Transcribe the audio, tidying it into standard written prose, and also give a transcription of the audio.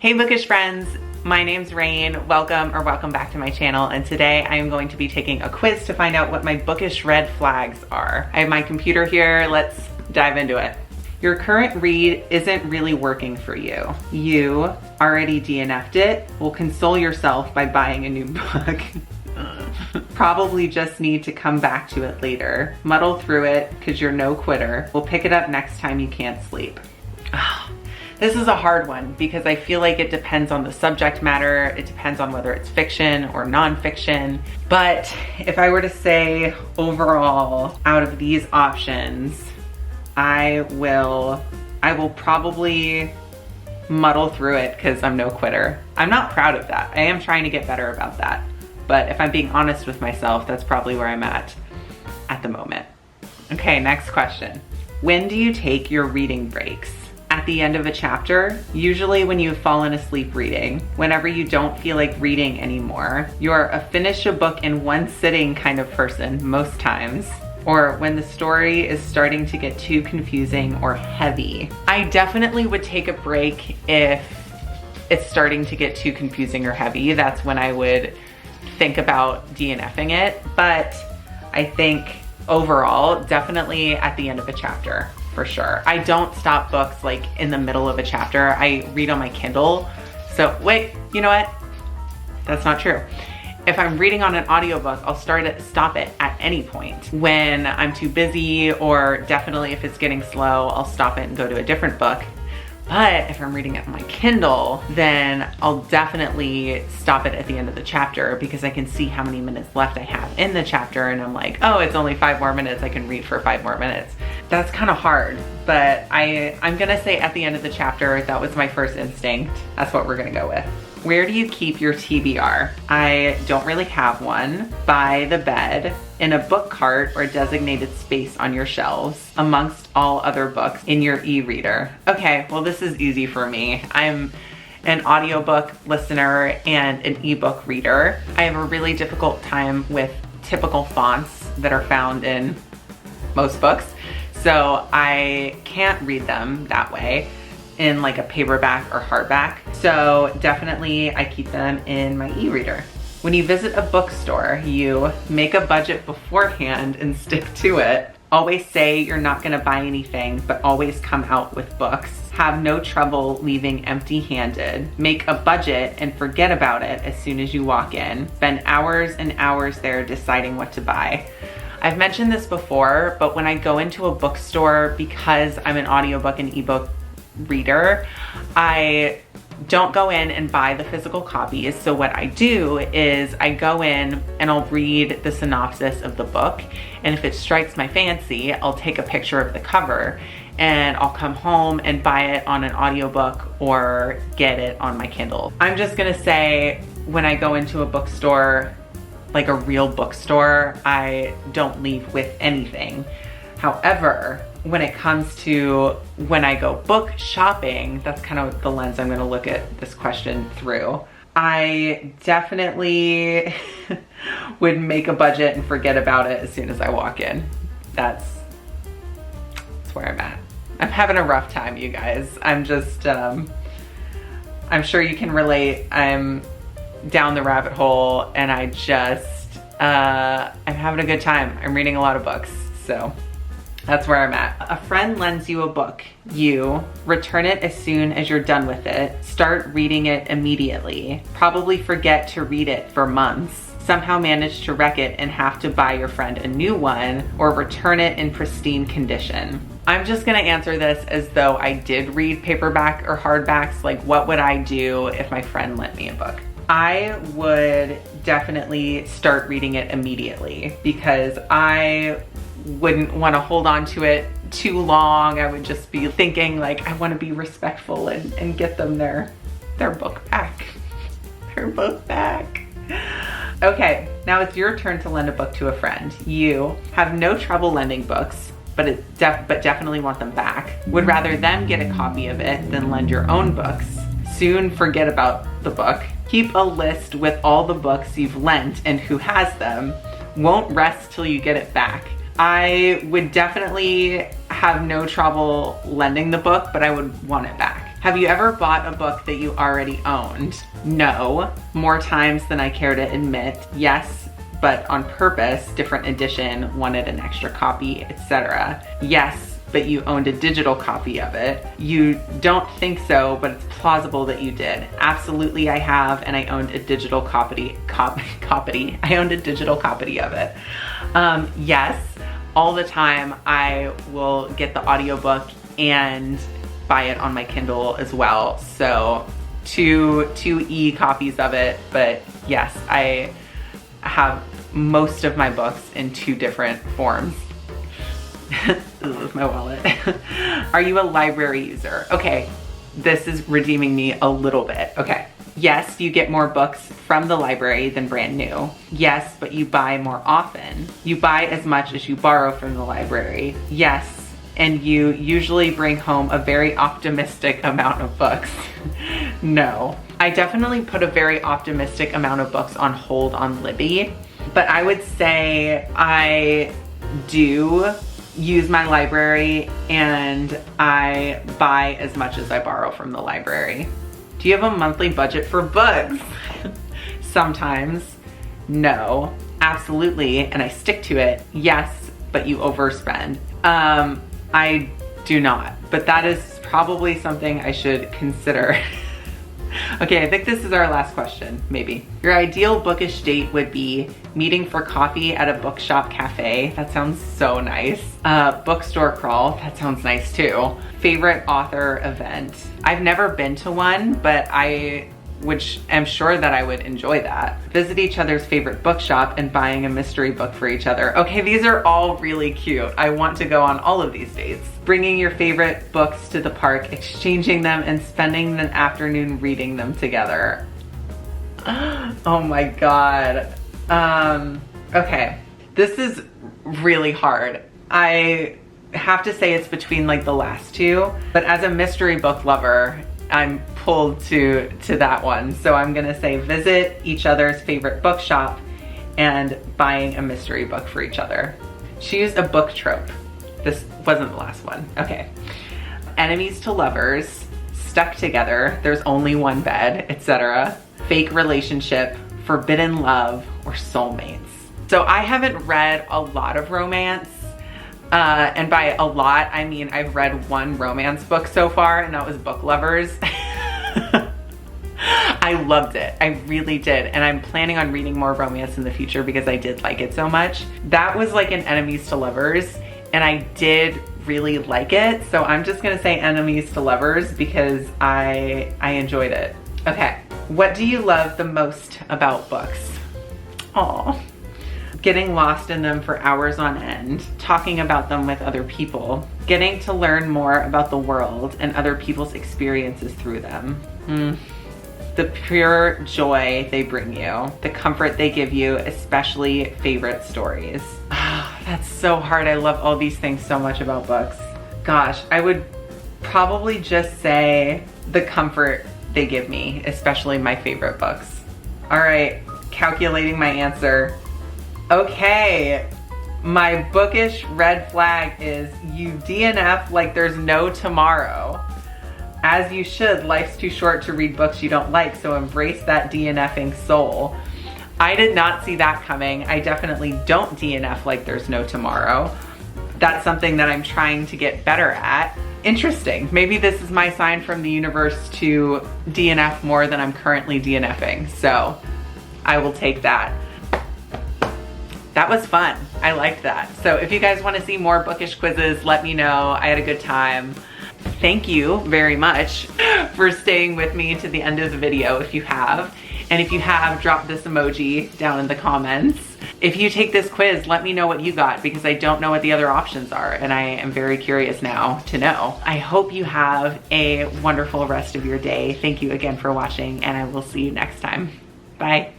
Hey bookish friends, my name's Rain. Welcome back to my channel, and today I am going to be taking a quiz to find out what my bookish red flags are. I have my computer here, let's dive into it. Your current read isn't really working for you. You already DNF'd it. Will console yourself by buying a new book. Probably just need to come back to it later. Muddle through it because you're no quitter. We'll pick it up next time you can't sleep. This is a hard one because I feel like it depends on the subject matter. It depends on whether it's fiction or nonfiction. But if I were to say overall, out of these options, I will probably muddle through it because I'm no quitter. I'm not proud of that. I am trying to get better about that. But if I'm being honest with myself, that's probably where I'm at the moment. Okay, next question. When do you take your reading breaks? At the end of a chapter, usually when you've fallen asleep reading, whenever you don't feel like reading anymore. You're a finish a book in one sitting kind of person most times, or when the story is starting to get too confusing or heavy. I definitely would take a break if it's starting to get too confusing or heavy. That's when I would think about DNFing it, but I think overall, definitely at the end of a chapter. For sure. I don't stop books like in the middle of a chapter. I read on my Kindle. So wait, you know what? That's not true. If I'm reading on an audiobook, I'll stop it at any point. When I'm too busy, or definitely if it's getting slow, I'll stop it and go to a different book. But if I'm reading it on my Kindle, then I'll definitely stop it at the end of the chapter because I can see how many minutes left I have in the chapter, and I'm like, oh, it's only 5 more minutes. I can read for 5 more minutes. That's kind of hard, but I'm gonna say at the end of the chapter. That was my first instinct. That's what we're gonna go with. Where do you keep your TBR? I don't really have one. By the bed, in a book cart or designated space on your shelves, amongst all other books in your e-reader. Okay, well this is easy for me. I'm an audiobook listener and an ebook reader. I have a really difficult time with typical fonts that are found in most books, so I can't read them that way in like a paperback or hardback. So definitely I keep them in my e-reader. When you visit a bookstore, you make a budget beforehand and stick to it. Always say you're not gonna buy anything, but always come out with books. Have no trouble leaving empty-handed. Make a budget and forget about it as soon as you walk in. Spend hours and hours there deciding what to buy. I've mentioned this before, but when I go into a bookstore, because I'm an audiobook and ebook reader, I don't go in and buy the physical copies. So what I do is I go in and I'll read the synopsis of the book, and if it strikes my fancy, I'll take a picture of the cover and I'll come home and buy it on an audiobook or get it on my Kindle. I'm just gonna say, when I go into a bookstore, like a real bookstore, I don't leave with anything. However, when it comes to when I go book shopping, that's kind of the lens I'm gonna look at this question through. I definitely would make a budget and forget about it as soon as I walk in. That's where I'm at. I'm having a rough time, you guys. I'm just, I'm sure you can relate. I'm down the rabbit hole and I just, I'm having a good time. I'm reading a lot of books, so that's where I'm at. A friend lends you a book. You return it as soon as you're done with it. Start reading it immediately. Probably forget to read it for months. Somehow manage to wreck it and have to buy your friend a new one, or return it in pristine condition. I'm just gonna answer this as though I did read paperback or hardbacks. Like, what would I do if my friend lent me a book? I would definitely start reading it immediately because I wouldn't want to hold on to it too long. I would just be thinking like, I want to be respectful and get them their book back. Their book back. Okay, now it's your turn to lend a book to a friend. You have no trouble lending books, but definitely want them back. Would rather them get a copy of it than lend your own books. Soon forget about the book. Keep a list with all the books you've lent and who has them. Won't rest till you get it back. I would definitely have no trouble lending the book, but I would want it back. Have you ever bought a book that you already owned? No, more times than I care to admit. Yes, but on purpose, different edition, wanted an extra copy, etc. Yes, but you owned a digital copy of it. You don't think so, but it's plausible that you did. Absolutely I have, and I owned a digital copy I owned a digital copy of it. Yes, all the time I will get the audiobook and buy it on my Kindle as well. So two e-copies of it, but yes, I have most of my books in 2 different forms. This is my wallet. Are you a library user? Okay, this is redeeming me a little bit. Okay. Yes, you get more books from the library than brand new. Yes, but you buy more often. You buy as much as you borrow from the library. Yes, and you usually bring home a very optimistic amount of books. No. I definitely put a very optimistic amount of books on hold on Libby, but I would say I do use my library and I buy as much as I borrow from the library. Do you have a monthly budget for books? Sometimes. No. Absolutely, and I stick to it. Yes, but you overspend. I do not, but that is probably something I should consider. Okay, I think this is our last question, maybe. Your ideal bookish date would be meeting for coffee at a bookshop cafe. That sounds so nice. Bookstore crawl, that sounds nice too. Favorite author event. I've never been to one, but I am sure that I would enjoy that. Visit each other's favorite bookshop and buying a mystery book for each other. Okay, these are all really cute. I want to go on all of these dates. Bringing your favorite books to the park, exchanging them, and spending an afternoon reading them together. Oh my God. Okay, this is really hard. I have to say it's between like the last 2, but as a mystery book lover, I'm pulled to that one. So I'm gonna say visit each other's favorite bookshop and buying a mystery book for each other. Choose a book trope. This wasn't the last one. Okay. Enemies to lovers, stuck together, there's only one bed, etc. Fake relationship, forbidden love, or soulmates. So I haven't read a lot of romance. And by a lot, I mean I've read 1 romance book so far, and that was Book Lovers. I loved it. I really did. And I'm planning on reading more romance in the future because I did like it so much. That was like an enemies to lovers, and I did really like it. So I'm just gonna say enemies to lovers because I enjoyed it. Okay, what do you love the most about books? Aw. Getting lost in them for hours on end, talking about them with other people, getting to learn more about the world and other people's experiences through them. The pure joy they bring you, the comfort they give you, especially favorite stories. That's so hard. I love all these things so much about books. Gosh, I would probably just say the comfort they give me, especially my favorite books. All right, calculating my answer. Okay, my bookish red flag is you DNF like there's no tomorrow. As you should, life's too short to read books you don't like, so embrace that DNFing soul. I did not see that coming. I definitely don't DNF like there's no tomorrow. That's something that I'm trying to get better at. Interesting, maybe this is my sign from the universe to DNF more than I'm currently DNFing, so I will take that. That was fun. I liked that. So if you guys want to see more bookish quizzes, let me know. I had a good time. Thank you very much for staying with me to the end of the video if you have. And if you have, drop this emoji down in the comments. If you take this quiz, let me know what you got because I don't know what the other options are and I am very curious now to know. I hope you have a wonderful rest of your day. Thank you again for watching and I will see you next time. Bye.